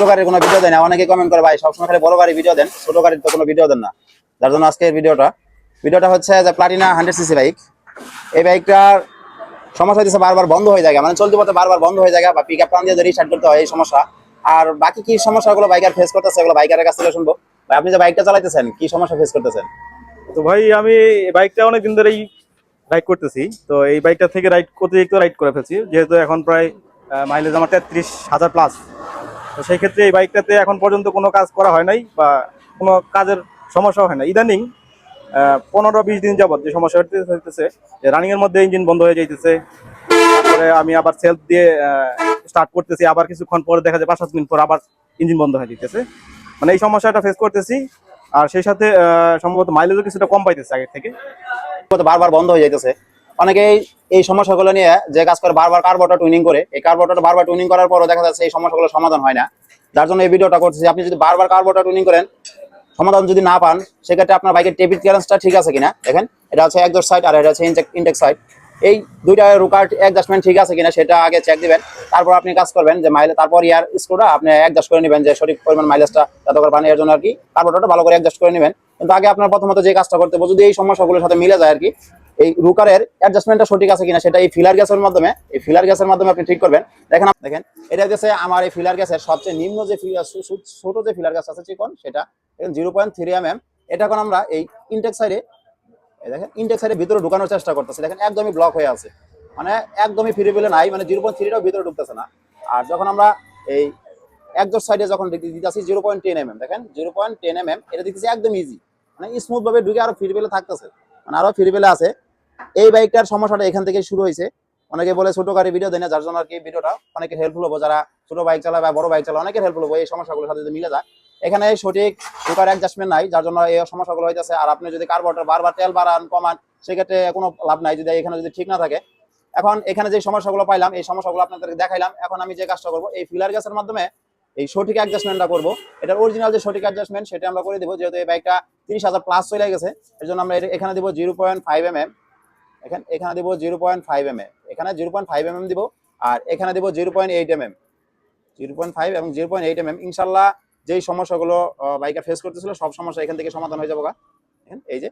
ছোট গাড়ির কোনো ভিডিও দেন না। অনেকে কমেন্ট করে ভাই সবসময় খালি বড় গাড়ির ভিডিও দেন, ছোট গাড়ির তো কোনো ভিডিও দেন না। যার জন্য আজকের ভিডিওটা হচ্ছে যে প্লাটিনা 100cc বাইক। এই বাইকটার সমস্যা হচ্ছে বারবার বন্ধ হয়ে যায়, মানে চলতে পথে বারবার বন্ধ হয়ে যায় বা পিক আপ টান দিয়ে রিস্টার্ট করতে হয়, এই সমস্যা। আর বাকি কি সমস্যাগুলো বাইকার ফেস করতেছে এগুলো বাইকারের কাছ থেকে শুনবো। ভাই আপনি যে বাইকটা চালাইতেছেন কি সমস্যা ফেস করতেছেন? তো ভাই আমি এই বাইকটা অনেকদিন ধরেই রাইড করতেছি। তো এই বাইকটা থেকে অতিরিক্ত রাইড করে ফেলছি, যেহেতু এখন প্রায় মাইলেজ আমার 33,000 প্লাস। তো সেই ক্ষেত্রে এই বাইকটাতে এখন পর্যন্ত কোনো কাজ করা হয় নাই বা কোনো কাজের সমস্যা হয় না। ইদানিং 15-20 দিন যাবত যে সমস্যা হইতেছে যে রানিং এর মধ্যে ইঞ্জিন বন্ধ হয়ে যাইতেছে, তারপরে আমি আবার সেলফ দিয়ে স্টার্ট করতেছি, আবার কিছুক্ষণ পরে দেখা যায় 5-7 মিনিট পর আবার ইঞ্জিন বন্ধ হয়ে যাইতেছে। মানে এই সমস্যাটা ফেস করতেছি। আর সেই সাথে সম্ভবত মাইলেজও কিছুটা কম পাইতেছে আগের থেকে। বারবার বন্ধ হয়ে যাইতেছে। অনেকেই এই সমস্যাগুলো নিয়ে যে কাজ করে বারবার কার্বোরেটর টুইনিং করে, এই কার্বোরেটর বারবার টুইনিং করার পরও দেখা যাচ্ছে এই সমস্যাগুলো সমাধান হয় না। যার জন্য এই ভিডিওটা করতেছি। আপনি যদি বারবার কার্বোরেটর টুইনিং করেন, সমাধান যদি না পান, সেক্ষেত্রে আপনার বাইকের টেবিল ক্লিয়ারেন্সটা ঠিক আছে কিনা দেখেন। এটা হচ্ছে একজস্ট সাইড আর এটা হচ্ছে ইনটেক সাইড। এই দুইটা রুকার অ্যাডজাস্টমেন্ট ঠিক আছে কিনা সেটা আগে চেক দিবেন। তারপর আপনি কাজ করবেন যে মাইলেজ, তারপর ইয়ার স্ক্রুটা আপনি অ্যাডজাস্ট করে নেবেন যে সঠিক পরিমাণ মাইলেজটা যাতে করে পান, এর জন্য আর কি কার্বোরেটরটা ভালো করে অ্যাডজাস্ট করে নেবেন। কিন্তু আগে আপনার প্রথমত যে কাজটা করতে হবে, যদি এই সমস্যাগুলোর সাথে মিলে যায় আর কি, এই রুকারের অ্যাডজাস্টমেন্টটা সঠিক আছে কিনা সেটা এই ফিলার গ্যাসের মাধ্যমে আপনি ঠিক করবেন। দেখেন এটা হচ্ছে আমার এই ফিলার গ্যাসের সবচেয়ে নিম্ন যে ছোট যে ফিলার গ্যাস আছে চিকন, সেটা 0.3 mm। এটা এখন আমরা এই ইনটেক সাইডে দেখেন ইনটেক সাইডে ভিতরে ঢুকানোর চেষ্টা করতেছি। দেখেন একদমই ব্লক হয়ে আছে, মানে একদমই ফ্রি পেলে নাই, মানে 0.3টাও ভিতরে ঢুকতেছে না। আর যখন আমরা এই একজোট সাইডে যখন দিতেছি 0.10 mm, দেখেন 0.10 mm এটা দিতেছি একদম ইজি, মানে স্মুথ ভাবে ঢুকে আরো ফ্রি পেলে থাকতেছে, মানে আরো ফ্রি পেলে আছে। এই বাইকটার সমস্যাটা এখান থেকে শুরু হয়েছে। অনেকে বলে ছোট গাড়ি ভিডিও দেয় না, যার জন্য আর কি ভিডিওটা অনেকে হেল্পফুল হবো, যারা ছোট বাইক চালায় বা বড় বাইক চালায় অনেকের হেল্পফুল হবো এই সমস্যাগুলোর সাথে যদি মিলে যায়। এখানে সঠিক রুকার অ্যাডজাস্টমেন্ট নাই, যার জন্য এই সমস্যাগুলো হইতেছে। আর আপনি যদি কার্বোরেটর বারবার তেল বাড়ান কমান, সেক্ষেত্রে কোনো লাভ নাই যদি এখানে যদি ঠিক না থাকে। এখন এখানে যে সমস্যাগুলো পাইলাম, এই সমস্যাগুলো আপনাদেরকে দেখাইলাম। এখন আমি যে কাজটা করবো, এই ফিলার গ্যাসের মাধ্যমে এই সঠিক অ্যাডজাস্টমেন্টটা করবো। এটার অরিজিনাল যে সঠিক অ্যাডজাস্টমেন্ট সেটা আমরা করে দেবো, যেহেতু এই বাইকটা 30,000 প্লাস চলে গেছে। এর জন্য আমরা এখানে দেবো 0.5 mm, এখানে দিব 0.5 mm, এখানে 0.5 mm দিব, আর এখানে দিব 0.8 mm। 0.5 এবং 0.8 mm ইনশাল্লাহ যেই সমস্যাগুলো বাইকার ফেস করতেছিল সব সমস্যা এখান থেকে সমাধান হয়ে যাবো। এই যে